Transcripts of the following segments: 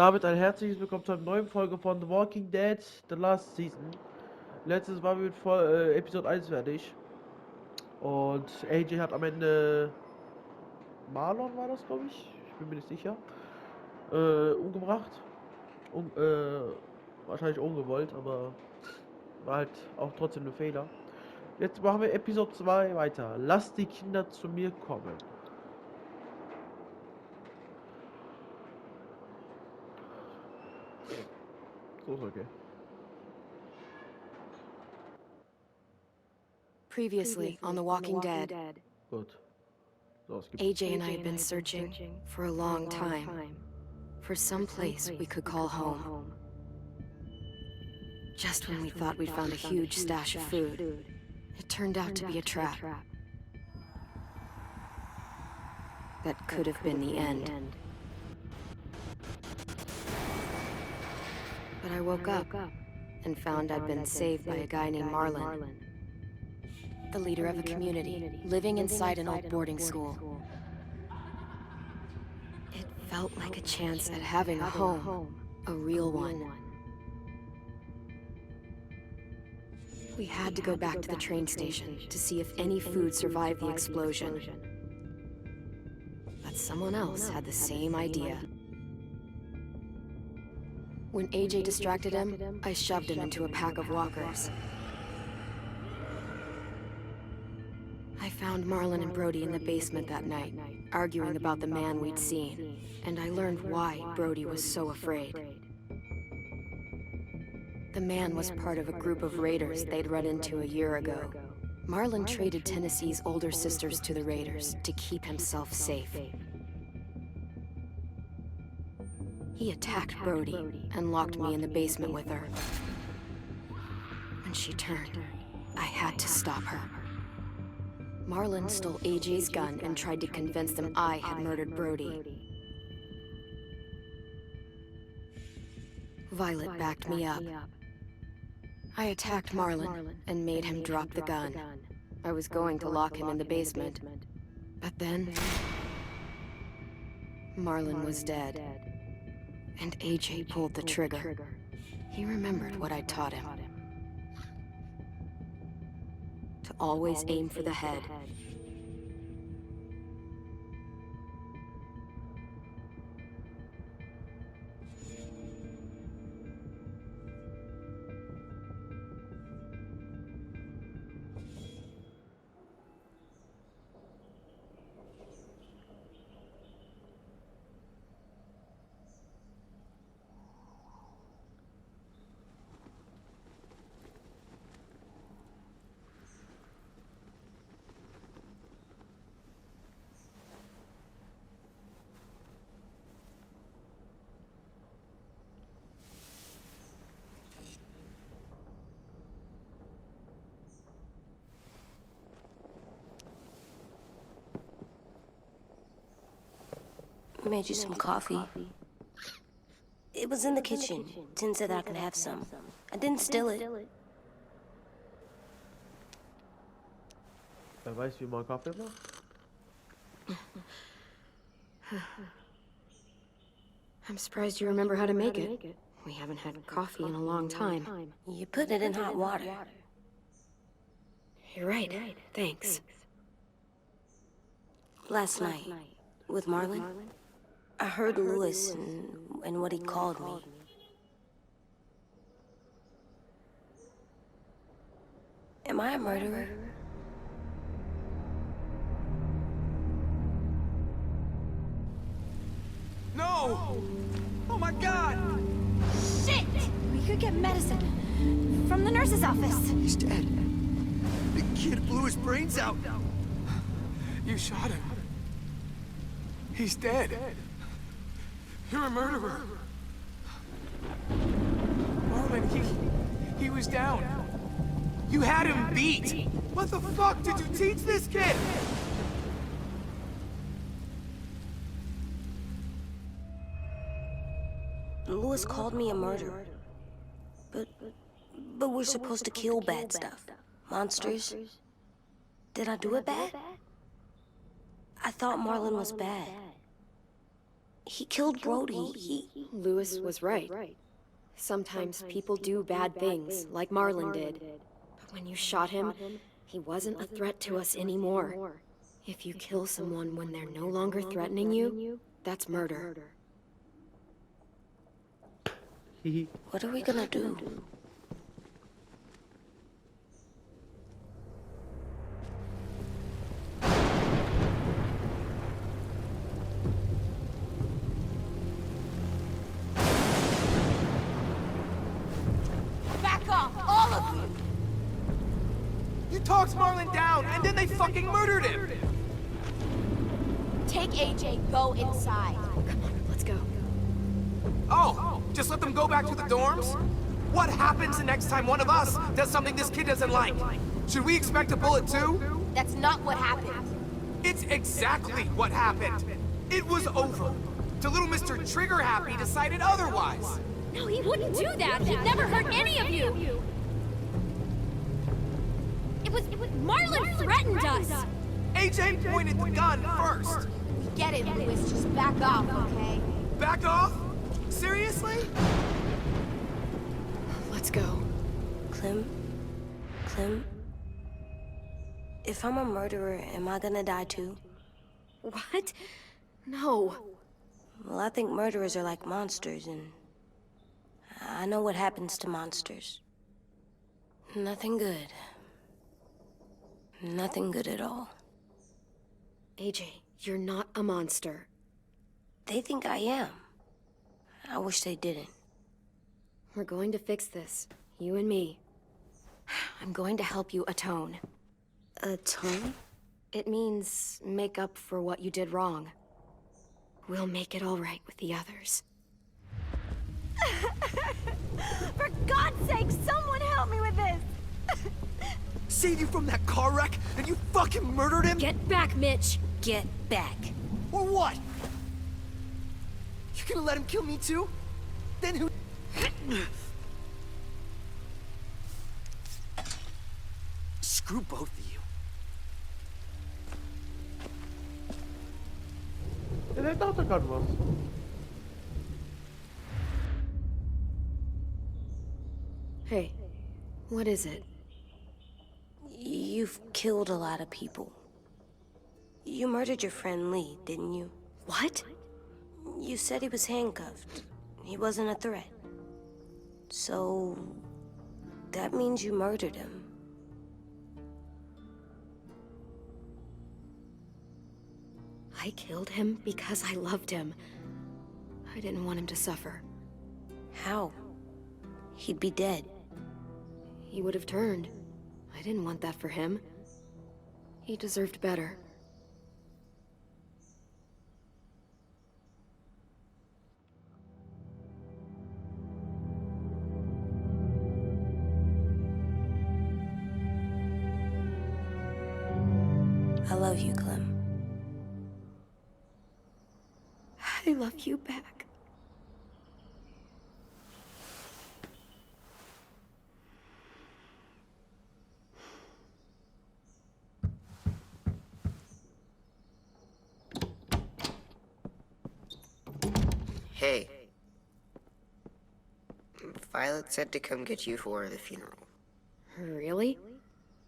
damit ein herzliches Willkommen zu einer neuen Folge von The Walking Dead, The Last Season. Letztes Mal mit Episode 1 fertig. Und AJ hat am Ende, Marlon war das, glaube ich bin mir nicht sicher, umgebracht. Wahrscheinlich ungewollt, aber war halt auch trotzdem ein Fehler. Jetzt machen wir Episode 2 weiter. Lass die Kinder zu mir kommen. So ist okay. Previously on The Walking Dead, Gut. So, es gibt AJ and I had been searching for a long time for some place we could call home. Just when we thought we'd found a huge stash of food, it turned out to be a trap. That could have been the end. But I woke up and found I'd been saved by a guy named Marlon, the leader of a community living inside an old boarding school. It felt like a chance at having a home, a real one. We had to go back to the train station to see if any food survived the explosion. But someone else had the same idea. When AJ distracted him, I shoved him into a pack of walkers. I found Marlon and Brody in the basement that night, arguing about the man we'd seen, and I learned why Brody was so afraid. The man was part of a group of raiders they'd run into a year ago. Marlon traded Tennessee's older sisters to the raiders to keep himself safe. He attacked Brody and locked me in the basement with her. When she turned, I had to stop her. Marlon stole AJ's gun and tried to convince them I had murdered Brody. Violet backed me up. I attacked Marlon and made him drop the gun. I was going to lock him in the basement, but then Marlon was dead, and AJ pulled the trigger. He remembered what I taught him. To always aim for the head. Made you some coffee. It was in the kitchen. Tin said I could have some. I didn't steal it. Wer weiß, wie man Kaffee macht? I'm surprised you remember how to make it. We haven't had coffee in a long time. You put it in hot water. You're right. Thanks. Last night, with Marlon, I heard Lewis and what he called me. Am I a murderer? No! Oh my God! Shit! We could get medicine from the nurse's office. He's dead. The kid blew his brains out. You shot him. He's dead. You're a murderer. Marlon, he was down. You had him beat. What the fuck did you teach this kid? Lewis called me a murderer. But we're supposed to kill bad stuff. Monsters. Did I do it bad? I thought Marlon was bad. He killed Brody. Lewis was right. Sometimes people do bad things, like Marlon did. But when you shot him, he wasn't a threat to us anymore. If you kill someone when they're no longer threatening you, that's murder. Hehe. What are we gonna do? Back off, all of you! You talked Marlon down, and then they fucking murdered him! Take AJ, go inside. Come on, let's go. Oh, just let them go back to the dorms? What happens the next time one of us does something this kid doesn't like? Should we expect a bullet too? That's not what happened. It's exactly what happened. It was over. Till little Mr. Trigger Happy decided otherwise. No, he wouldn't do that. He'd never hurt any of you. It was Marlon threatened us. AJ pointed the gun first. We get it, Lewis. Just back off, okay? Back off? Seriously? Let's go. Clem? If I'm a murderer, am I gonna die too? What? No. Well, I think murderers are like monsters, and I know what happens to monsters. Nothing good. Nothing good at all. AJ, you're not a monster. They think I am. I wish they didn't. We're going to fix this. You and me. I'm going to help you atone. Atone? It means make up for what you did wrong. We'll make it all right with the others. For God's sake, someone help me with this! Saved you from that car wreck, and you fucking murdered him? Get back, Mitch! Get back. Or what? You gonna let him kill me too? Then who? Screw both of you. Der dachte gerade was. Hey, what is it? You've killed a lot of people. You murdered your friend Lee, didn't you? What? You said he was handcuffed. He wasn't a threat. So... that means you murdered him. I killed him because I loved him. I didn't want him to suffer. How? He'd be dead. He would have turned. I didn't want that for him. He deserved better. I love you, Clem. I love you back. Hey. Violet said to come get you for the funeral. Really?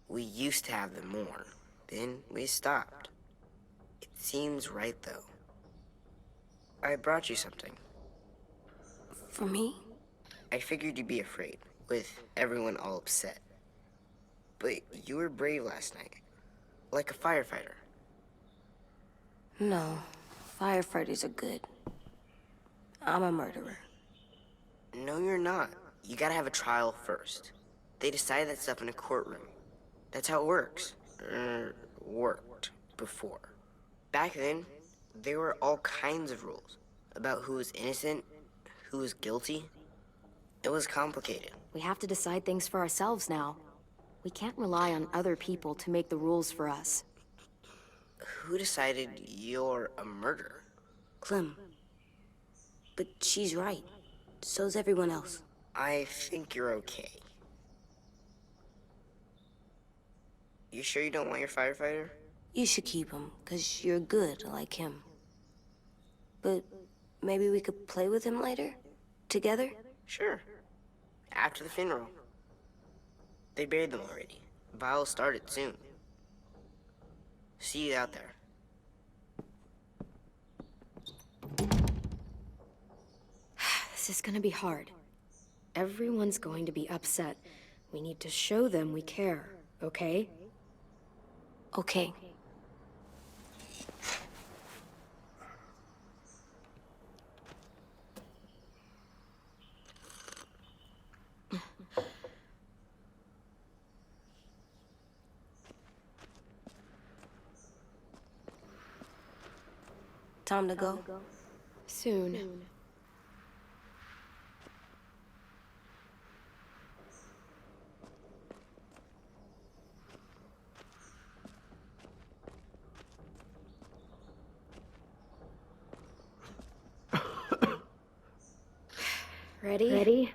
We used to have them more. Then we stopped. It seems right, though. I brought you something. For me? I figured you'd be afraid, with everyone all upset. But you were brave last night. Like a firefighter. No. Firefighters are good. I'm a murderer. No, you're not. You gotta have a trial first. They decide that stuff in a courtroom. That's how it works. Worked before. Back then, there were all kinds of rules about who was innocent, who was guilty. It was complicated. We have to decide things for ourselves now. We can't rely on other people to make the rules for us. Who decided you're a murderer? Clem. But she's right. So's everyone else. I think you're okay. You sure you don't want your firefighter? You should keep him, 'cause you're good like him. But maybe we could play with him later? Together? Sure. After the funeral. They buried them already. Vile'll start it soon. See you out there. This is gonna be hard. Everyone's going to be upset. We need to show them we care, okay? Okay. Time to go? Soon. Ready? Ready?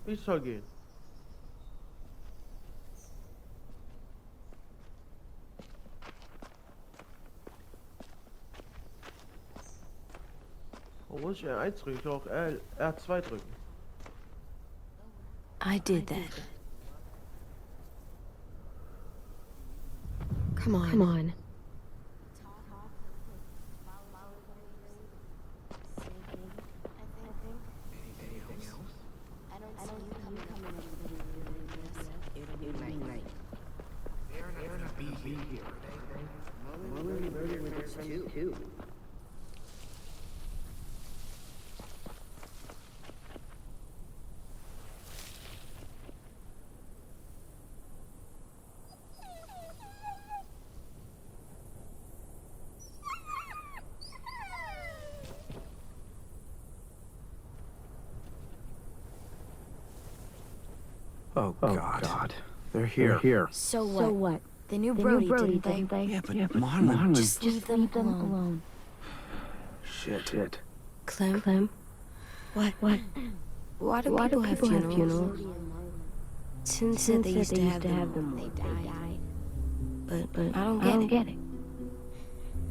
Wie soll gehen? Wo muss ich R1 drücken? Ich kann auch R2 drücken. I did that. Come on. Come on. Oh, God. They're here. So what? They knew Brody, didn't they? Yeah, but Marlon. Just leave them alone. Shit. Clem? What? Why do people have funerals? Sin said they used to have them. They died. But I don't get it.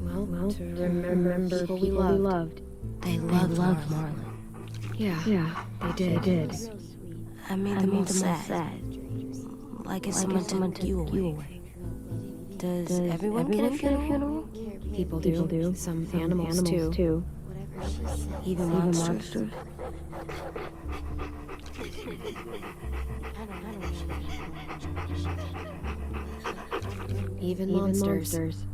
Well, to remember people we loved. They loved Marlon. Yeah, they did. I made them all sad. Like it's someone took you away. Does everyone get a funeral? People do. Some animals too. Even monsters? Even monsters.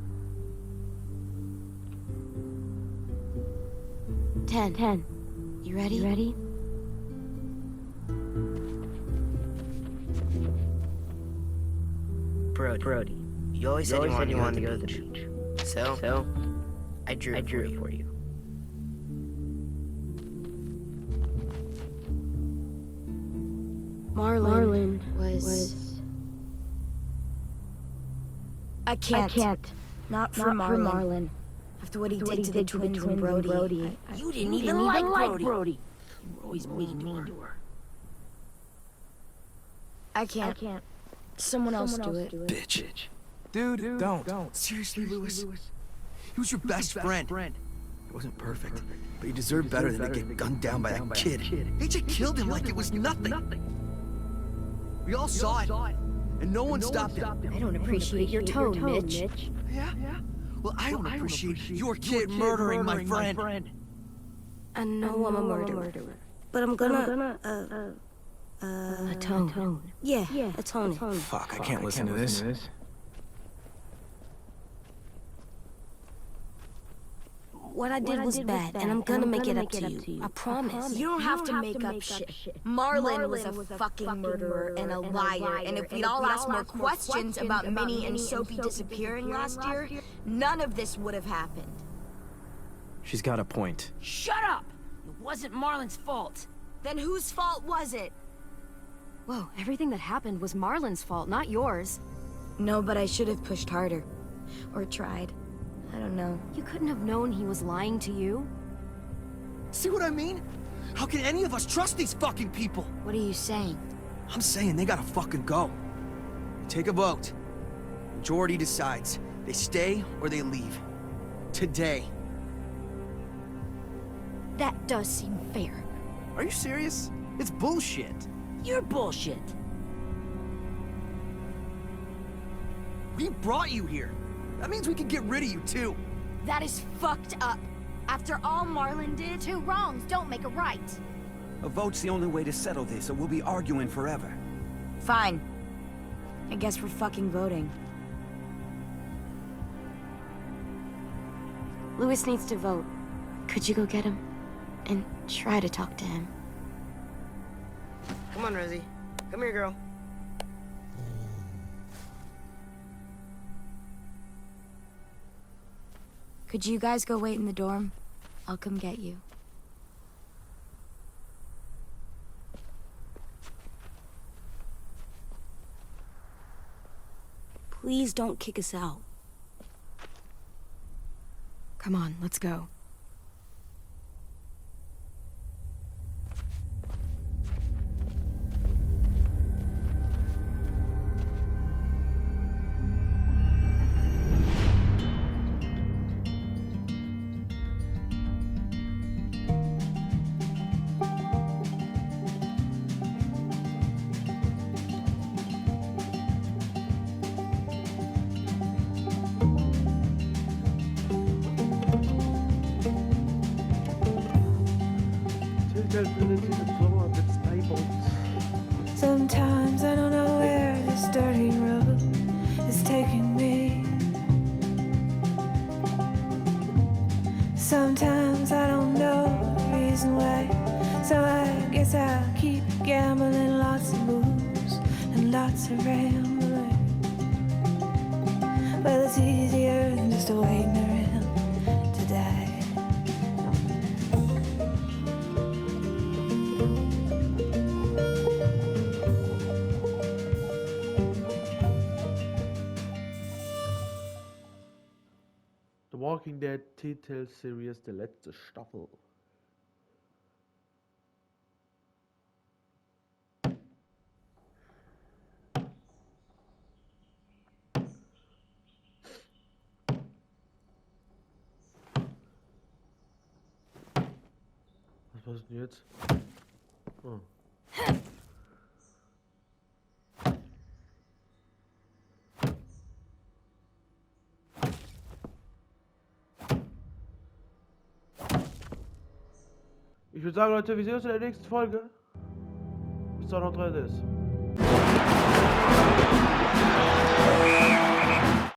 10. You ready? Brody, you always said you wanted to go to the beach. So I drew it for you. Marlon was... I can't. Not for Marlon. After what he did to the twins and Brody. You didn't even like Brody. You were always mean to her. I can't. Someone else do it. Bitch. Dude, don't. Seriously, Lewis? He was your best friend. He wasn't perfect, but he deserved better than to get gunned down by that kid. AJ killed him like it was nothing. We all saw it, and no one stopped him. I don't appreciate your tone, Mitch. Yeah? Well, I don't appreciate your kid murdering my friend. I know I'm a murderer. But I'm gonna, Atone. Yeah, atone. Fuck, I can't listen to this. what I did was bad, and I'm gonna make it up to you. I promise. You don't have to make up shit. Marlon was a fucking murderer and a liar, and if we'd all asked more questions about Minnie and Sophie disappearing last year, none of this would have happened. She's got a point. Shut up! It wasn't Marlon's fault. Then whose fault was it? Whoa, everything that happened was Marlon's fault, not yours. No, but I should have pushed harder. Or tried. I don't know. You couldn't have known he was lying to you. See what I mean? How can any of us trust these fucking people? What are you saying? I'm saying they gotta fucking go. Take a vote. Majority decides. They stay or they leave. Today. That does seem fair. Are you serious? It's bullshit. You're bullshit. We brought you here. That means we can get rid of you too. That is fucked up. After all Marlon did, Two wrongs don't make a right. A vote's the only way to settle this, or we'll be arguing forever. fine. I guess we're fucking voting. Louis needs to vote. Could you go get him? And try to talk to him. Come on, Rosie. Come here, girl. Could you guys go wait in the dorm? I'll come get you. Please don't kick us out. Come on, let's go. Sometimes I don't know where this dirty road is taking me. Sometimes I don't know the reason why. So I guess I'll keep gambling, lots of moves and lots of rambling. Well, it's easier than just waiting around to die. The Walking Dead Titelseries der letzte Staffel. Was passiert denn jetzt? Oh. Ich würde sagen, Leute, wir sehen uns in der nächsten Folge. Bis dann, haut rein,